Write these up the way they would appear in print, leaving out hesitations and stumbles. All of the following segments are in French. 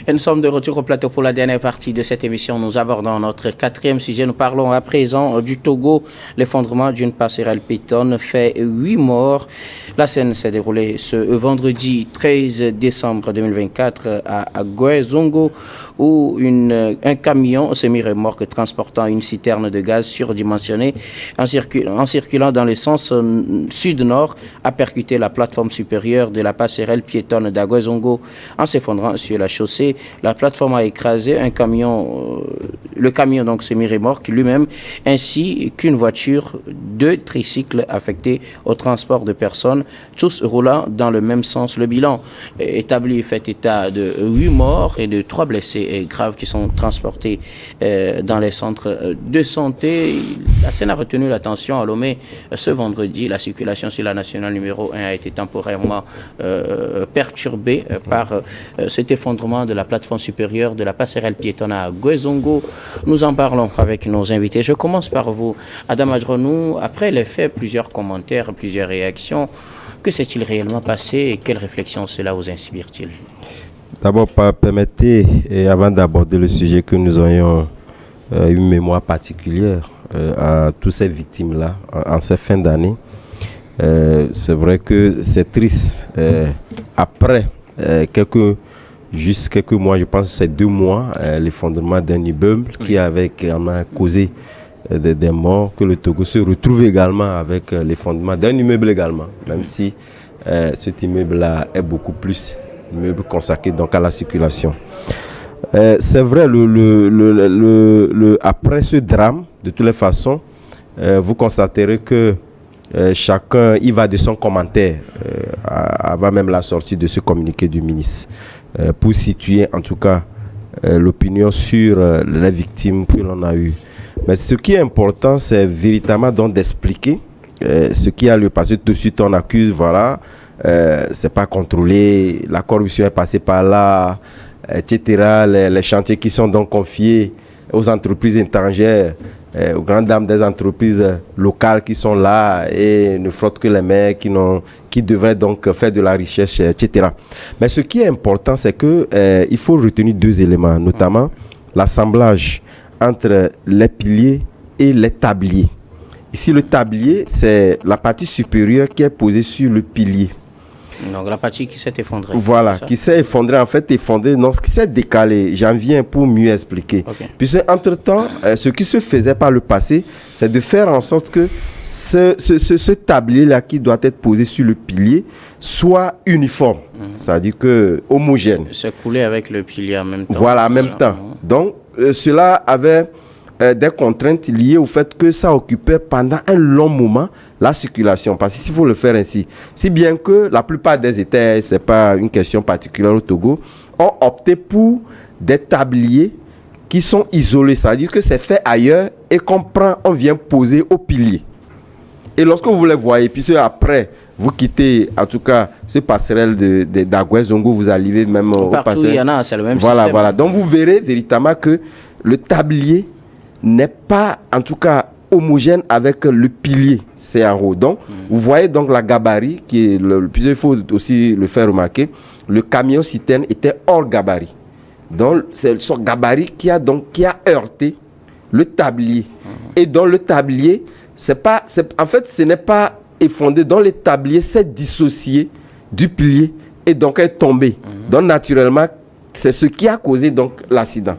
Et nous sommes de retour au plateau pour la dernière partie de cette émission. Nous abordons notre quatrième sujet. Nous parlons à présent du Togo. L'effondrement d'une passerelle piétonne fait 8 morts. La scène s'est déroulée ce vendredi 13 décembre 2024 à Gouezongo, où un camion semi-remorque transportant une citerne de gaz surdimensionnée en circulant dans le sens sud-nord a percuté la plateforme supérieure de la passerelle piétonne d'Agouezongo. En s'effondrant sur la chaussée, la plateforme a écrasé le camion donc semi-remorque lui-même, ainsi qu'une voiture, 2 tricycles affectés au transport de personnes, tous roulant dans le même sens. Le bilan établi fait état de 8 morts et de 3 blessés graves qui sont transportés dans les centres de santé. La scène a retenu l'attention à Lomé ce vendredi. La circulation sur la nationale numéro 1 a été temporairement perturbée par cet effondrement de la plateforme supérieure de la passerelle piétonne à Gouezongo. Nous en parlons avec nos invités. Je commence par vous, Adam Adronou. Après les faits, plusieurs commentaires, plusieurs réactions. Que s'est-il réellement passé et quelles réflexions cela vous inspire-t-il? D'abord, permettez, et avant d'aborder le sujet, que nous ayons une mémoire particulière à toutes ces victimes-là en cette fin d'année. C'est vrai que c'est triste. Après quelques mois, je pense que c'est 2 mois, l'effondrement d'un immeuble qui avait également causé des morts, que le Togo se retrouve également avec l'effondrement d'un immeuble également, même si cet immeuble-là est beaucoup plus immeuble consacré donc à la circulation. C'est vrai, après ce drame, de toutes les façons, vous constaterez que chacun y va de son commentaire avant même la sortie de ce communiqué du ministre, pour situer en tout cas l'opinion sur les victimes que l'on a eues. Mais ce qui est important, c'est véritablement donc d'expliquer ce qui a lieu. Parce que tout de suite on accuse, voilà, c'est pas contrôlé, la corruption est passée par là, etc. Les chantiers qui sont donc confiés aux entreprises étrangères, aux grandes dames des entreprises locales qui sont là et ne frottent que les mains, qui devraient donc faire de la richesse, etc. Mais ce qui est important, c'est que il faut retenir 2 éléments, notamment l'assemblage entre les piliers et les tabliers. Ici, le tablier, c'est la partie supérieure qui est posée sur le pilier. Donc la partie qui s'est effondrée. Voilà, qui s'est effondrée, en fait effondrée, non, ce qui s'est décalé, j'en viens pour mieux expliquer. Okay. Puisque entre-temps, ce qui se faisait par le passé, c'est de faire en sorte que ce tablier-là qui doit être posé sur le pilier soit uniforme, c'est-à-dire que homogène. C'est coulé avec le pilier en même temps. Voilà, en même temps. Donc, cela avait des contraintes liées au fait que ça occupait pendant un long moment la circulation, parce qu'il faut le faire ainsi. Si bien que la plupart des États, ce n'est pas une question particulière au Togo, ont opté pour des tabliers qui sont isolés, c'est-à-dire que c'est fait ailleurs et on vient poser au pilier. Et lorsque vous les voyez, puis après, vous quittez en tout cas ce passerelle d'Agouezongo, vous arrivez même au passerelle. Il y en a, c'est le même système. Voilà. Donc vous verrez véritablement que le tablier n'est pas en tout cas homogène avec le pilier, c'est en haut. Donc vous voyez donc la gabarit qui est il faut aussi le faire remarquer, le camion citerne était hors gabarit. Donc c'est son gabarit qui a heurté le tablier. Et dans le tablier, en fait ce n'est pas effondré, dans le tablier s'est dissocié du pilier et donc est tombé. Donc naturellement, c'est ce qui a causé donc l'accident.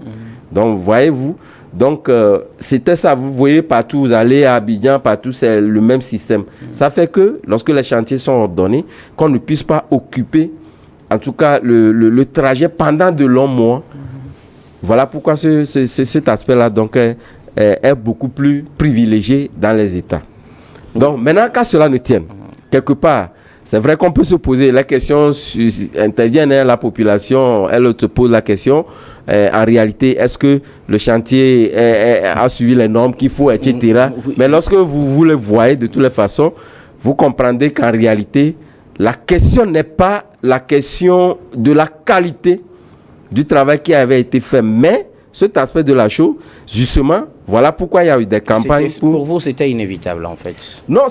Donc voyez-vous, donc c'était ça, vous voyez partout, vous allez à Abidjan, partout c'est le même système. Ça fait que lorsque les chantiers sont ordonnés, qu'on ne puisse pas occuper en tout cas le trajet pendant de longs mois. Voilà pourquoi cet aspect-là donc est beaucoup plus privilégié dans les États. Donc maintenant qu'à cela ne tienne, quelque part, c'est vrai qu'on peut se poser la question, interviennent la population, elle se pose la question, en réalité, est-ce que le chantier a suivi les normes qu'il faut, etc. Mais lorsque vous le voyez de toutes les façons, vous comprendrez qu'en réalité, la question n'est pas la question de la qualité du travail qui avait été fait, mais cet aspect de la chose, justement, voilà pourquoi il y a eu des campagnes. Pour vous, c'était inévitable, en fait. Non,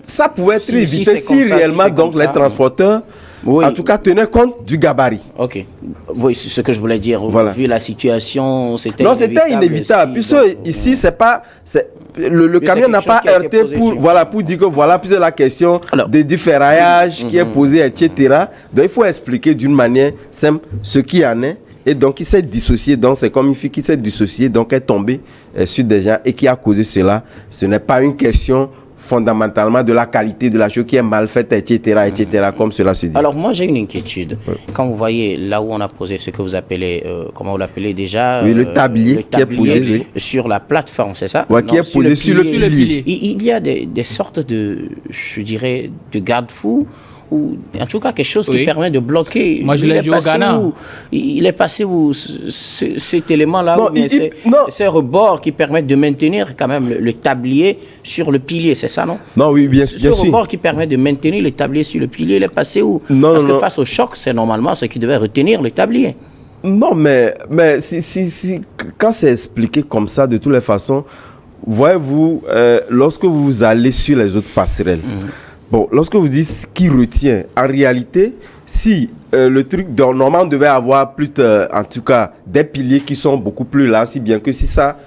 ça pouvait être évité si réellement donc les transporteurs Oui. en tout cas, tenait compte du gabarit. Ok. Oui, c'est ce que je voulais dire. Voilà. Vu la situation, c'était Non, c'était inévitable. Puisque ici, le camion n'a pas heurté pour dire que voilà, plus de la question du ferraillage qui est posée, etc. Donc, il faut expliquer d'une manière simple ce qui en est. Et donc, il s'est dissocié. Donc, c'est comme une fille qui s'est dissociée, donc est tombée sur des gens et qui a causé cela. Ce n'est pas une question fondamentalement de la qualité de la chose qui est mal faite, etc., comme cela se dit. Alors, moi, j'ai une inquiétude. Oui. Quand vous voyez là où on a posé ce que vous appelez, comment vous l'appelez déjà? Oui, le tablier qui est posé sur la plateforme, c'est ça? Oui, qui est posé sur le pilier. Il y a des sortes de, je dirais, de garde-fous, ou en tout cas quelque chose qui permet de bloquer. Moi, je l'ai vu au Ghana. Il est passé où cet élément-là, ces rebords qui permettent de maintenir quand même le tablier sur le pilier, c'est ça, non? Non, oui, bien sûr. Ce rebord qui permet de maintenir le tablier sur le pilier, il est passé où? Parce que face au choc, c'est normalement ce qui devait retenir le tablier. Non, mais quand c'est expliqué comme ça, de toutes les façons, voyez-vous, lorsque vous allez sur les autres passerelles, bon, lorsque vous dites ce qui retient, en réalité, si le truc normalement devait avoir plus, en tout cas, des piliers qui sont beaucoup plus là, si bien que si ça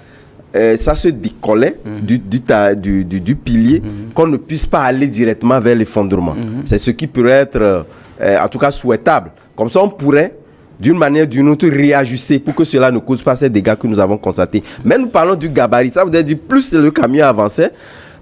se décollait du pilier, qu'on ne puisse pas aller directement vers l'effondrement. C'est ce qui pourrait être, en tout cas, souhaitable. Comme ça, on pourrait, d'une manière ou d'une autre, réajuster pour que cela ne cause pas ces dégâts que nous avons constatés. Mais nous parlons du gabarit. Ça veut dire plus le camion avançait,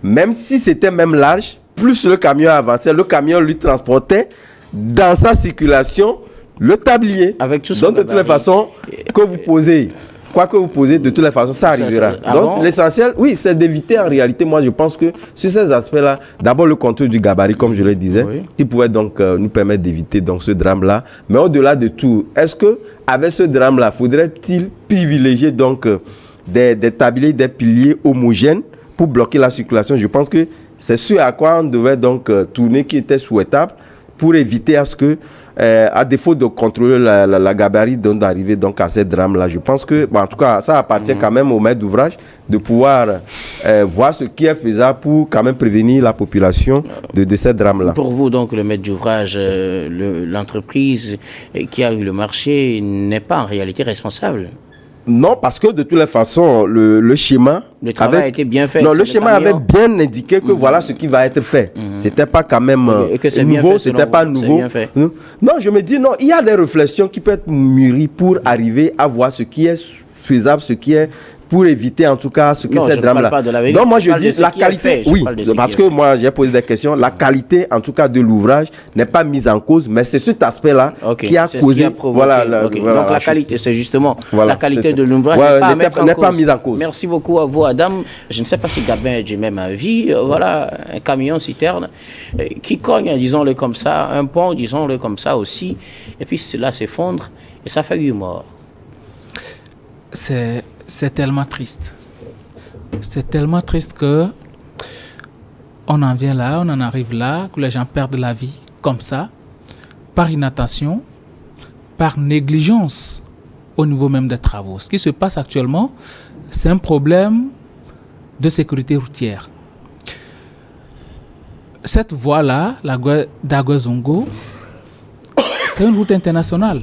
même si c'était même large, plus le camion avançait, le camion lui transportait dans sa circulation le tablier. Avec tout donc, de toutes les façons, que vous posez, quoi que vous posez, de toutes les façons, ça arrivera. Donc, l'essentiel, oui, c'est d'éviter en réalité. Moi, je pense que sur ces aspects-là, d'abord le contrôle du gabarit, comme je le disais, qui pouvait donc nous permettre d'éviter donc ce drame-là. Mais au-delà de tout, est-ce que avec ce drame-là, faudrait-il privilégier donc des tabliers, des piliers homogènes pour bloquer la circulation? Je pense que c'est ce à quoi on devait donc tourner, qui était souhaitable pour éviter à ce que, à défaut de contrôler la gabarit, d'arriver donc à ces drames-là. Je pense que, en tout cas, ça appartient quand même au maître d'ouvrage de pouvoir voir ce qui est faisable pour quand même prévenir la population de ces drames-là. Pour vous, donc, le maître d'ouvrage, l'entreprise qui a eu le marché n'est pas en réalité responsable? Non, parce que de toutes les façons, le schéma... Le travail a été bien fait. Non, le schéma avait bien indiqué que voilà ce qui va être fait. C'était pas quand même nouveau, c'était pas nouveau. Non, je me dis, non, il y a des réflexions qui peuvent être mûries pour arriver à voir ce qui est faisable, ce qui est... pour éviter en tout cas ce que ces drames-là. Donc moi je dis la qualité, oui, parce que moi j'ai posé des questions, la qualité en tout cas de l'ouvrage n'est pas mise en cause, mais c'est cet aspect-là qui a causé, voilà, donc la qualité, c'est justement la qualité de l'ouvrage n'est pas mise en cause. Merci beaucoup à vous, Adam. Je ne sais pas si Gabin est du même avis. Voilà, un camion citerne qui cogne, disons-le comme ça, un pont, disons-le comme ça aussi, et puis cela s'effondre et ça fait 8 morts. C'est tellement triste. C'est tellement triste que on en vient là, on en arrive là, que les gens perdent la vie comme ça, par inattention, par négligence au niveau même des travaux. Ce qui se passe actuellement, c'est un problème de sécurité routière. Cette voie-là, la voie d'Aguazongo, c'est une route internationale.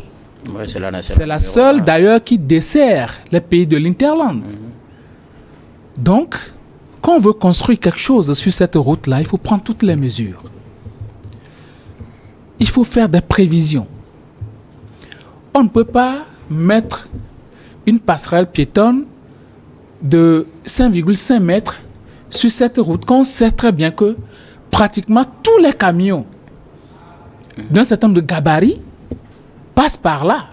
Ouais, c'est la seule d'ailleurs qui dessert les pays de l'Interland. Donc, quand on veut construire quelque chose sur cette route-là, il faut prendre toutes les mesures. Il faut faire des prévisions. On ne peut pas mettre une passerelle piétonne de 5,5 mètres sur cette route quand on sait très bien que pratiquement tous les camions d'un certain nombre de gabarits passe par là,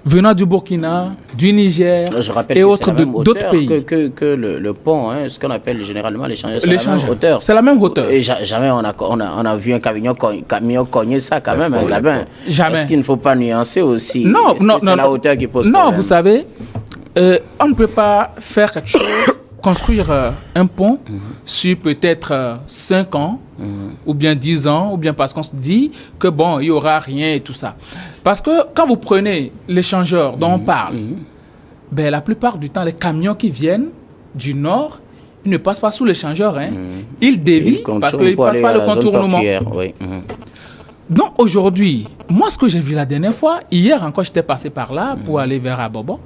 venant du Burkina, du Niger et autres d'autres pays. Que le pont, hein, ce qu'on appelle généralement l'échangeur, c'est la même hauteur. C'est la même hauteur. Et jamais on a vu un camion cogner ça quand même, hein, Gabin. Jamais. Est-ce qu'il ne faut pas nuancer aussi? Non, c'est la hauteur qui pose problème. Non, vous savez, on ne peut pas faire quelque chose, construire un pont sur peut-être 5 ans, ou bien 10 ans, ou bien parce qu'on se dit que bon, il n'y aura rien et tout ça. Parce que quand vous prenez l'échangeur dont on parle, ben, la plupart du temps, les camions qui viennent du nord, ils ne passent pas sous l'échangeur. Hein. Ils dévient parce qu'ils ne passent pas le contournement. Oui. Donc aujourd'hui, moi, ce que j'ai vu la dernière fois, hier encore, j'étais passé par là pour aller vers Abobo,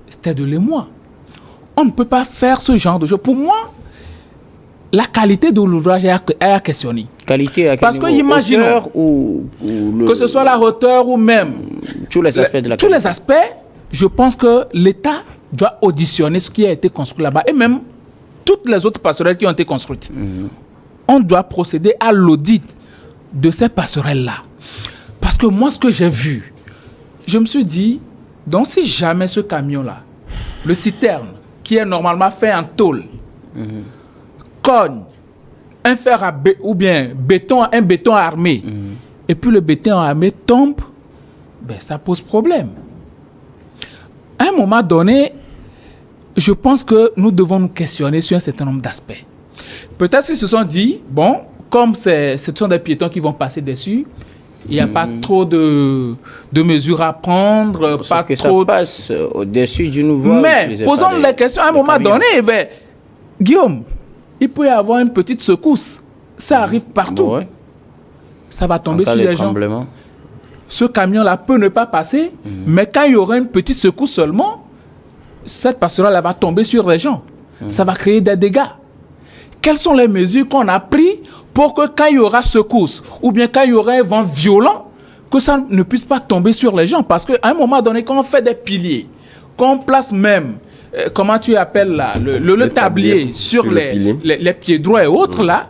c'était de l'émoi. On ne peut pas faire ce genre de choses. Pour moi, la qualité de l'ouvrage est à questionner. Qualité à quel Parce que imaginons que ce soit la hauteur ou même tous les aspects de la tous les aspects, je pense que l'État doit auditionner ce qui a été construit là-bas et même toutes les autres passerelles qui ont été construites. On doit procéder à l'audit de ces passerelles-là. Parce que moi, ce que j'ai vu, je me suis dit, donc si jamais ce camion-là, le citerne, qui est normalement fait en tôle, cogne un fer ou bien un béton armé, et puis le béton armé tombe, ça pose problème. À un moment donné, je pense que nous devons nous questionner sur un certain nombre d'aspects. Peut-être qu'ils se sont dit, bon, comme ce sont des piétons qui vont passer dessus, il n'y a pas trop de mesures à prendre, pas que trop... ça passe au-dessus du nouveau. Mais posons la question à un moment donné, Guillaume, il peut y avoir une petite secousse. Ça arrive partout. Ouais. Ça va tomber sur les gens. Ce camion-là peut ne pas passer, mais quand il y aura une petite secousse seulement, cette passerelle va tomber sur les gens. Ça va créer des dégâts. Quelles sont les mesures qu'on a prises pour que quand il y aura secousse, ou bien quand il y aura un vent violent, que ça ne puisse pas tomber sur les gens? Parce qu'à un moment donné, quand on fait des piliers, qu'on place même, comment tu appelles là, le tablier sur les pieds droits et autres là,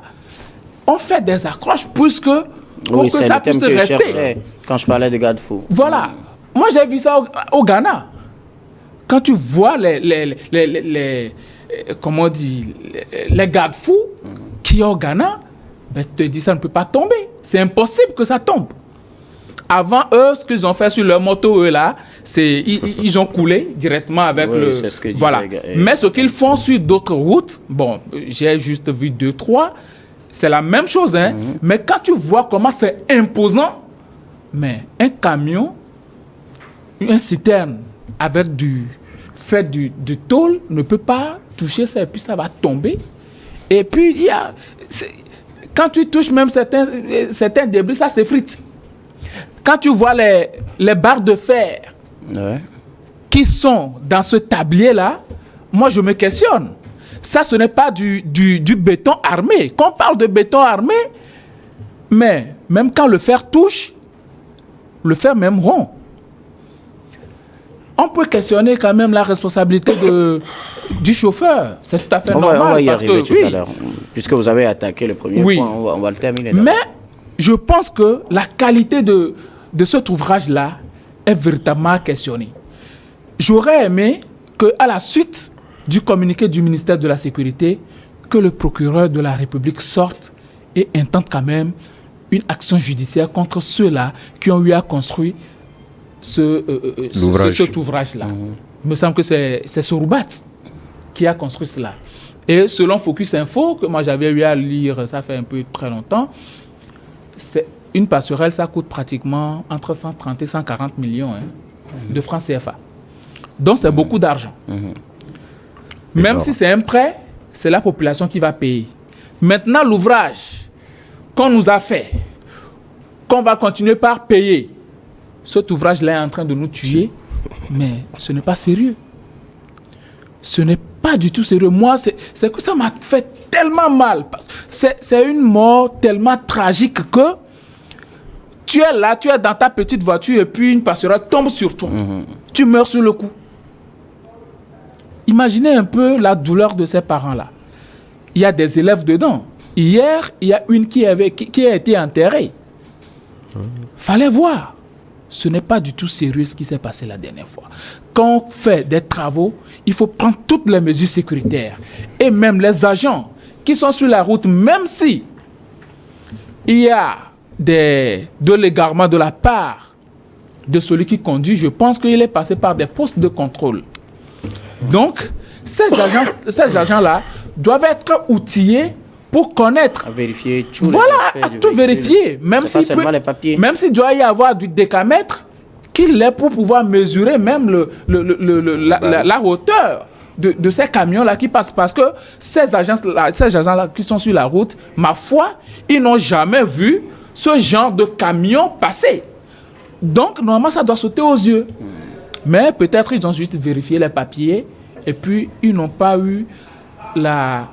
on fait des accroches pour que ça puisse rester. Quand je parlais de garde-fous. Voilà. Moi, j'ai vu ça au Ghana. Quand tu vois les garde-fous qui sont au Ghana, te dis ça ne peut pas tomber. C'est impossible que ça tombe. Avant, eux, ce qu'ils ont fait sur leur moto, eux, là, c'est ils ont coulé directement avec c'est ce que voilà. Mais ce qu'ils font sur d'autres routes, bon, j'ai juste vu 2-3, c'est la même chose, hein. Mais quand tu vois comment c'est imposant, mais un camion, un citerne avec du tôle ne peut pas toucher ça et puis ça va tomber. Et puis, quand tu touches même certains débris, ça s'effrite. Quand tu vois les barres de fer qui sont dans ce tablier-là, moi, je me questionne. Ça, ce n'est pas du béton armé. Quand on parle de béton armé, mais même quand le fer touche, le fer même rompt. On peut questionner quand même la responsabilité du chauffeur. C'est tout à fait normal. On va y arriver tout à l'heure. Puisque vous avez attaqué le premier point, on va le terminer. Mais je pense que la qualité de cet ouvrage-là est véritablement questionnée. J'aurais aimé qu'à la suite du communiqué du ministère de la Sécurité, que le procureur de la République sorte et intente quand même une action judiciaire contre ceux-là qui ont eu à construire cet ouvrage-là. Il me semble que c'est Soroubat qui a construit cela. Et selon Focus Info, que moi j'avais eu à lire, ça fait un peu très longtemps, c'est une passerelle, ça coûte pratiquement entre 130 et 140 millions de francs CFA. Donc c'est beaucoup d'argent. Même si c'est un prêt, c'est la population qui va payer. Maintenant, l'ouvrage qu'on nous a fait, qu'on va continuer par payer, cet ouvrage-là est en train de nous tuer, mais ce n'est pas sérieux. Ce n'est pas du tout sérieux. Moi, c'est que ça m'a fait tellement mal. C'est une mort tellement tragique que tu es là, tu es dans ta petite voiture et puis une passerelle tombe sur toi. Tu meurs sur le coup. Imaginez un peu la douleur de ces parents-là. Il y a des élèves dedans. Hier, il y a une qui a été enterrée. Fallait voir. Ce n'est pas du tout sérieux ce qui s'est passé la dernière fois. Quand on fait des travaux, il faut prendre toutes les mesures sécuritaires. Et même les agents qui sont sur la route, même si il y a de l'égarement de la part de celui qui conduit, je pense qu'il est passé par des postes de contrôle. Donc, ces agents-là doivent être outillés pour connaître. À vérifier tous les aspects. À tout vérifier. Même s'il doit y avoir du décamètre, qu'il est pour pouvoir mesurer même la hauteur de ces camions-là qui passent. Parce que ces agents-là qui sont sur la route, ma foi, ils n'ont jamais vu ce genre de camion passer. Donc, normalement, ça doit sauter aux yeux. Mais peut-être ils ont juste vérifié les papiers et puis ils n'ont pas eu la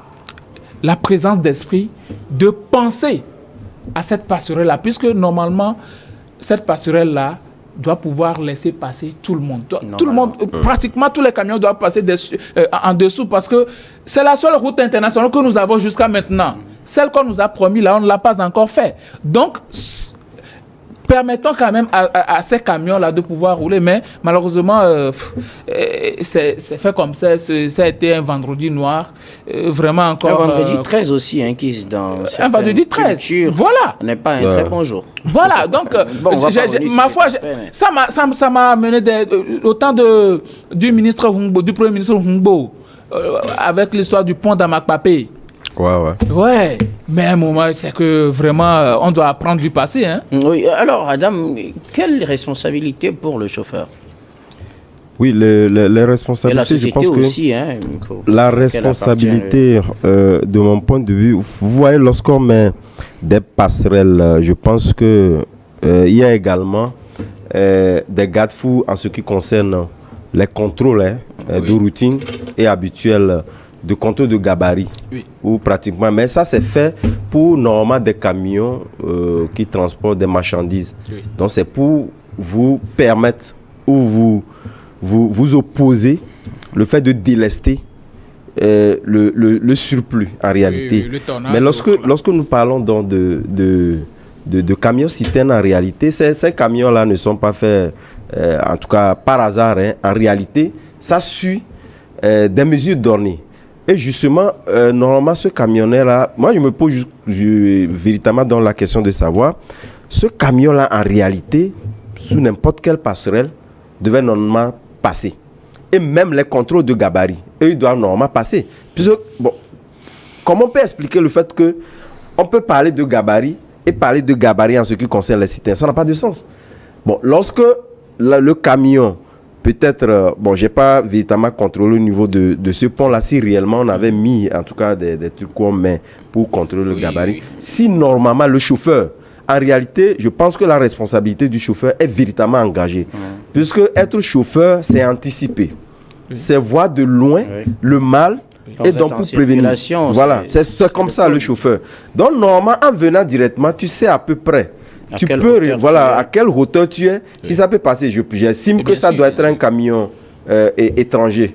présence d'esprit de penser à cette passerelle-là, puisque normalement, cette passerelle-là doit pouvoir laisser passer tout le monde. Tout le monde, pratiquement tous les camions doivent passer en dessous, parce que c'est la seule route internationale que nous avons jusqu'à maintenant. Celle qu'on nous a promis, là, on ne l'a pas encore fait. Donc, permettons quand même à ces camions-là de pouvoir rouler, mais malheureusement, c'est fait comme ça. Ça a été un vendredi noir, vraiment encore... Un vendredi 13 aussi, hein, qui dans un vendredi 13, voilà. N'est pas un très bon jour. Voilà, donc, ma foi, ça m'a amené au temps du ministre Humbo, du premier ministre Humbo, avec l'histoire du pont d'Amakpapé. Ouais, mais à un moment, c'est que vraiment, on doit apprendre du passé. Hein? Oui, alors, Adam, quelle responsabilité pour le chauffeur? Oui, les responsabilités, et la société je pense aussi, que la responsabilité, de mon point de vue, vous voyez, lorsqu'on met des passerelles, je pense que il y a également des garde-fous en ce qui concerne les contrôles de routine et habituels de contrôle de gabarit, ou pratiquement. Mais ça, c'est fait pour normalement des camions qui transportent des marchandises. Donc, c'est pour vous permettre ou vous opposer le fait de délester le surplus en réalité. Mais lorsque nous parlons donc de camions citernes en réalité, ces camions-là ne sont pas faits, en tout cas par hasard. En réalité, ça suit des mesures données. Et justement, normalement, ce camionneur-là, moi, je me pose véritablement dans la question de savoir, ce camion-là, en réalité, sous n'importe quelle passerelle, devait normalement passer. Et même les contrôles de gabarit, eux, ils doivent normalement passer. Puisque, bon, comment on peut expliquer le fait qu'on peut parler de gabarit et parler de gabarit en ce qui concerne les citernes? Ça n'a pas de sens. Bon, lorsque le camion... Peut-être, bon, j'ai pas véritablement contrôlé au niveau de ce pont-là, si réellement on avait mis, en tout cas, des trucs qu'on met pour contrôler le gabarit. Si normalement le chauffeur, en réalité, je pense que la responsabilité du chauffeur est véritablement engagée. Puisque être chauffeur, c'est anticiper. C'est voir de loin le mal et donc pour prévenir. Voilà, c'est comme ça le chauffeur. Donc, normalement, en venant directement, tu sais à peu près. Tu peux, voilà, à quelle hauteur tu es, si ça peut passer. J'estime que ça doit être un camion étranger,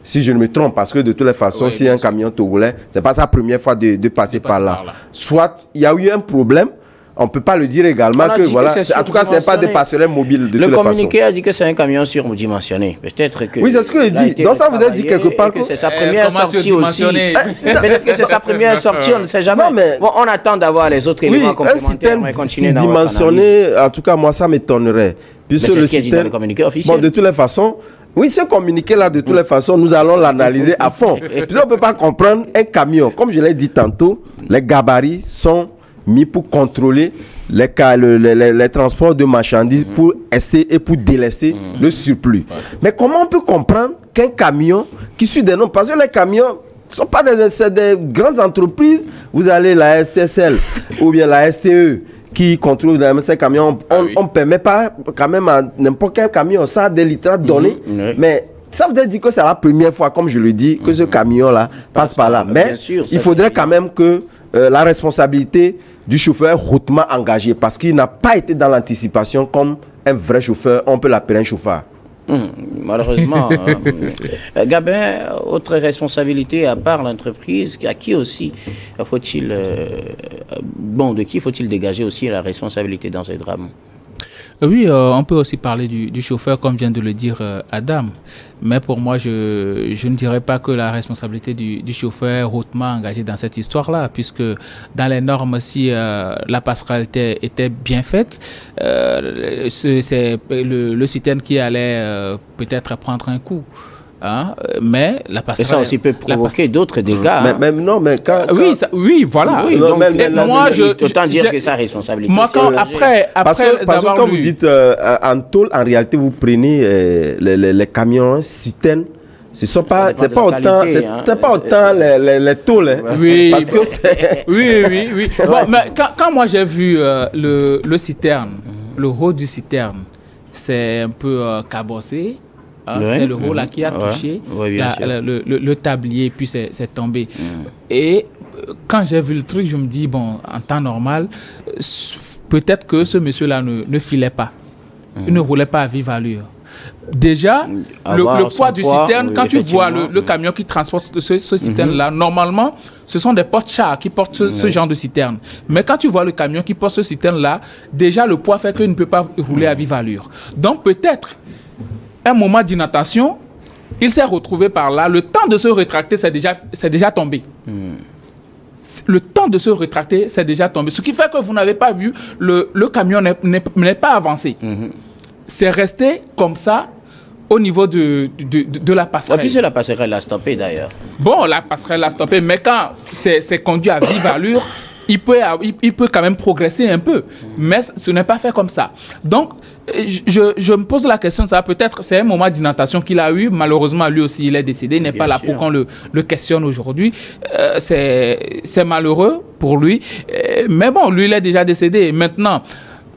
si je ne me trompe, parce que de toutes les façons, si un camion togolais, c'est pas sa première fois de passer par là. Soit il y a eu un problème, on ne peut pas le dire également que voilà. En tout cas, ce n'est pas des passerelles mobiles de toutes les façons. Le communiqué a dit que c'est un camion surdimensionné. Peut-être que. Oui, c'est ce que je dis. Donc ça vous a dit quelque part que c'est sa première sortie aussi. Peut-être que c'est sa première sortie, on ne sait jamais. Mais bon, on attend d'avoir les autres éléments complémentaires. Si dimensionné, en tout cas, moi, ça m'étonnerait. Puisque c'est ce qui est dit dans le communiqué officiel. Bon, de toutes les façons. Oui, ce communiqué-là, de toutes les façons, nous allons l'analyser à fond. Puis on ne peut pas comprendre un camion. Comme je l'ai dit tantôt, les gabarits sont mis pour contrôler les transports de marchandises pour ester et pour délester le surplus. Mais comment on peut comprendre qu'un camion qui suit des noms, parce que les camions ne sont pas des grandes entreprises, vous allez la SSL ou bien la STE qui contrôle ces camions, on ne permet pas quand même à n'importe quel camion, ça a des litrates donnés, mais ça veut dire que c'est la première fois, comme je le dis, que ce camion-là passe par là. Mais sûr, il faudrait quand même que la responsabilité du chauffeur hautement engagé, parce qu'il n'a pas été dans l'anticipation comme un vrai chauffeur, on peut l'appeler un chauffeur. Malheureusement, Gabin, autre responsabilité à part l'entreprise, à qui aussi faut-il, de qui faut-il dégager aussi la responsabilité dans ce drame? Oui, on peut aussi parler du chauffeur, comme vient de le dire Adam. Mais pour moi, je ne dirais pas que la responsabilité du chauffeur est hautement engagée dans cette histoire-là, puisque dans les normes, si la passerelle était bien faite, c'est le citerne qui allait peut-être prendre un coup. Hein, mais la passerelle, et ça aussi peut provoquer d'autres dégâts. Oui, voilà. Oui, donc, moi, autant dire que sa responsabilité. Moi, après parce que quand vous dites en tôle, en réalité, vous prenez les camions citernes Ce sont pas, Ça c'est dépend pas de la autant, qualité, c'est pas autant les tôles, hein. Oui, Parce que c'est... oui. Bon, mais quand moi j'ai vu le citerne, le haut du citerne, c'est un peu cabossé. Hein, Ouais. C'est le haut là qui a touché Ouais, bien sûr. le tablier, puis c'est tombé. Et quand j'ai vu le truc, je me dis, bon, en temps normal, peut-être que ce monsieur-là ne filait pas. Il ne roulait pas à vive allure. Déjà, Avoir le son poids du poids, citerne, oui, quand tu vois effectivement. le camion qui transporte ce citerne-là, normalement, ce sont des porte-chars qui portent ce genre de citerne. Mais quand tu vois le camion qui porte ce citerne-là, déjà le poids fait qu'il ne peut pas rouler à vive allure. Donc peut-être, un moment d'inattention, il s'est retrouvé par là, le temps de se rétracter, c'est déjà tombé. Le temps de se rétracter, c'est déjà tombé. Ce qui fait que vous n'avez pas vu, le camion n'est pas avancé. C'est resté comme ça au niveau de la Et passerelle. puis c'est la passerelle a stoppé d'ailleurs. Bon, la passerelle a stoppé, mais quand c'est conduit à vive allure, il peut quand même progresser un peu. Mais ce n'est pas fait comme ça. Donc, je me pose la question, ça peut-être c'est un moment d'inattention qu'il a eu. Malheureusement, lui aussi, il est décédé. Il n'est pas là sûr. pour qu'on le questionne aujourd'hui. C'est malheureux pour lui. Mais bon, lui, il est déjà décédé. Maintenant,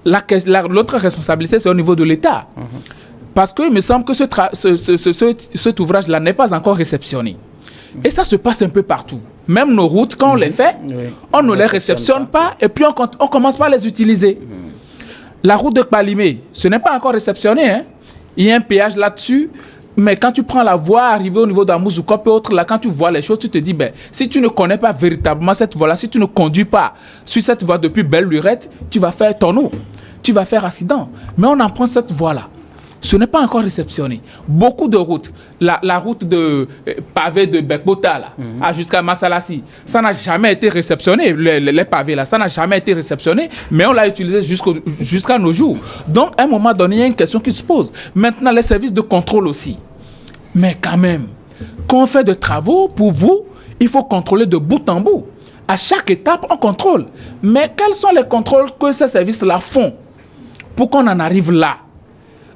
l'autre responsabilité, c'est au niveau de l'État. Parce qu'il me semble que cet ouvrage-là n'est pas encore réceptionné. Et ça se passe un peu partout. Même nos routes, quand on les fait, on ne les réceptionne pas et puis on commence pas à les utiliser. La route de Kbalimé, ce n'est pas encore réceptionné. Hein. Il y a un péage là-dessus. Mais quand tu prends la voie, arriver au niveau d'Amouzoukop et autres, là, quand tu vois les choses, tu te dis, ben, si tu ne connais pas véritablement cette voie-là, si tu ne conduis pas sur cette voie depuis Belle-Lurette, tu vas faire tonneau, tu vas faire accident. Mais on en prend cette voie-là. Ce n'est pas encore réceptionné. Beaucoup de routes, la route de pavé de Bekbota là, jusqu'à Massalassi, ça n'a jamais été réceptionné. Les pavés là, ça n'a jamais été réceptionné, mais on l'a utilisé jusqu'à nos jours. Donc, à un moment donné, il y a une question qui se pose. Maintenant, les services de contrôle aussi. Mais quand même, quand on fait des travaux, pour vous, il faut contrôler de bout en bout. À chaque étape, on contrôle. Mais quels sont les contrôles que ces services-là font pour qu'on en arrive là?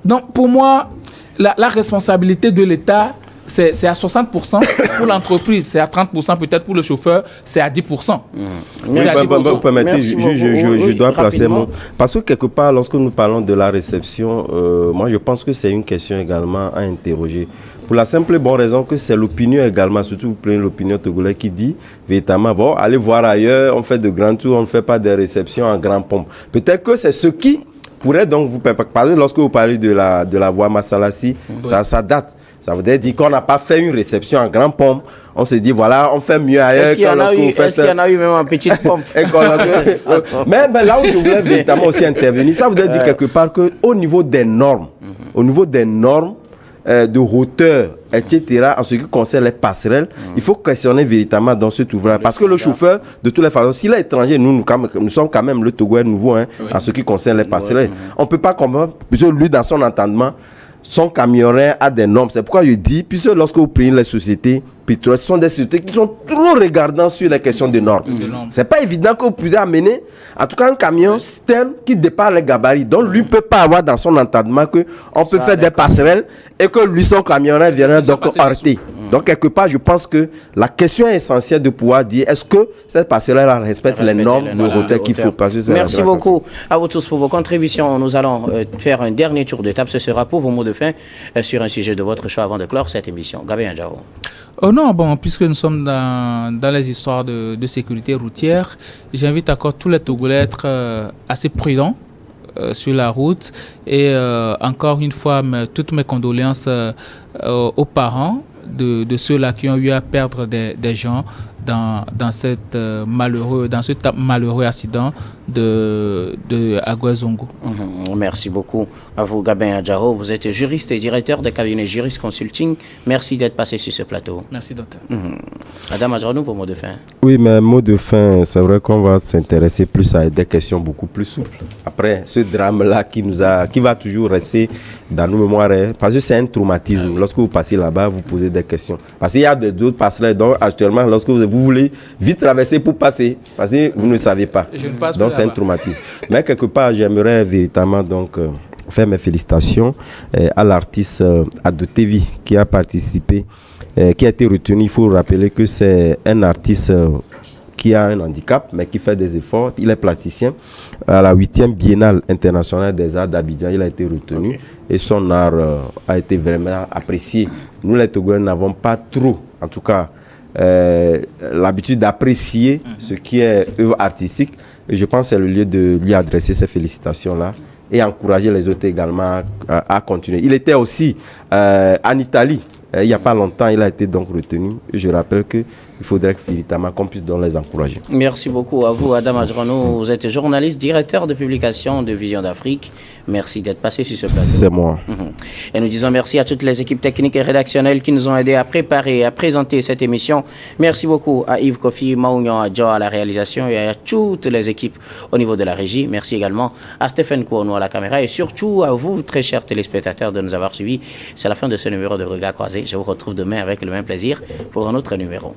Donc, pour moi, la responsabilité de l'État, c'est à 60% pour l'entreprise, c'est à 30% peut-être pour le chauffeur, c'est à 10%. C'est à 10%. Vous permettez, Merci beaucoup. je Oui, dois placer rapidement. mon... Parce que quelque part, lorsque nous parlons de la réception, moi je pense que c'est une question également à interroger. Pour la simple et bonne raison que c'est l'opinion également, surtout vous prenez l'opinion togolaise qui dit véritablement, bon, allez voir ailleurs, on fait de grands tours, on ne fait pas des réceptions en grand pompe. Peut-être que c'est ce qui pourrait donc vous parler, lorsque vous parlez de la voie Massalassi, ça date. Ça veut dire qu'on n'a pas fait une réception en grand pompe. On se dit, voilà, on fait mieux ailleurs. Est-ce qu'il y en a eu même en petite pompe? Mais là où je voulais véritablement aussi intervenir, ça voudrait dire quelque part qu'au niveau des normes, de hauteur, etc., en ce qui concerne les passerelles, il faut questionner véritablement dans cet ouvrage. Parce que le chauffeur, de toutes les façons, s'il est étranger, nous sommes quand même le Togo est nouveau, hein, en ce qui concerne les passerelles. On ne peut pas comprendre, puisque lui, dans son entendement, son camionneur a des normes. C'est pourquoi je dis, puisque lorsque vous prenez les sociétés pétrolières, ce sont des sociétés qui sont trop regardantes sur les questions de normes. C'est pas évident que vous puissiez amener, en tout cas, un camion citerne qui dépasse les gabarits. Donc, lui ne peut pas avoir dans son entendement qu'on peut faire des passerelles et que lui, son camionneur viendra donc arrêter. Donc, quelque part, je pense que la question est essentielle de pouvoir dire est-ce que cette passerelle respecte les normes de hauteur qu'il faut passer. Merci beaucoup à vous tous pour vos contributions. Nous allons faire un dernier tour de table. Ce sera pour vos mots de fin sur un sujet de votre choix avant de clore cette émission. Gabin Adjao. Oh non, bon, puisque nous sommes dans les histoires de sécurité routière, j'invite encore tous les Togolais à être assez prudents sur la route. Et encore une fois, toutes mes condoléances aux parents de ceux-là qui ont eu à perdre des gens dans ce malheureux accident de Aguazongo. Merci beaucoup à vous, Gabin Adjao. Vous êtes juriste et directeur de cabinet Jurist Consulting. Merci d'être passé sur ce plateau. Merci, docteur. Adam Adjao, nous, vos mots de fin. Oui, mais mot de fin, c'est vrai qu'on va s'intéresser plus à des questions beaucoup plus souples. Après, ce drame-là qui va toujours rester dans nos mémoires, parce que c'est un traumatisme. Lorsque vous passez là-bas, vous posez des questions. Parce qu'il y a d'autres passerelles, donc actuellement, lorsque vous voulez vite traverser pour passer, parce que vous ne savez pas. Je ne passe donc plus c'est un là-bas. traumatisme. Mais quelque part, j'aimerais véritablement donc faire mes félicitations à l'artiste Adotevi qui a participé qui a été retenu. Il faut rappeler que c'est un artiste qui a un handicap, mais qui fait des efforts. Il est plasticien. À la 8e Biennale internationale des arts d'Abidjan, il a été retenu. Et son art a été vraiment apprécié. Nous, les Togolais, n'avons pas trop, en tout cas, l'habitude d'apprécier ce qui est œuvre artistique. Et je pense que c'est le lieu de lui adresser ces félicitations-là et encourager les autres également à continuer. Il était aussi en Italie. Il n'y a pas longtemps, il a été donc retenu. Je rappelle qu'il faudrait véritablement qu'on puisse donc les encourager. Merci beaucoup à vous, Adam Adjranou. Vous êtes journaliste, directeur de publication de Vision d'Afrique. Merci d'être passé sur ce plateau. C'est moi. Et nous disons merci à toutes les équipes techniques et rédactionnelles qui nous ont aidés à préparer et à présenter cette émission. Merci beaucoup à Yves Kofi Maounian Adjo à la réalisation et à toutes les équipes au niveau de la régie. Merci également à Stéphane Kouanou à la caméra et surtout à vous, très chers téléspectateurs, de nous avoir suivis. C'est la fin de ce numéro de Regard Croisé. Je vous retrouve demain avec le même plaisir pour un autre numéro.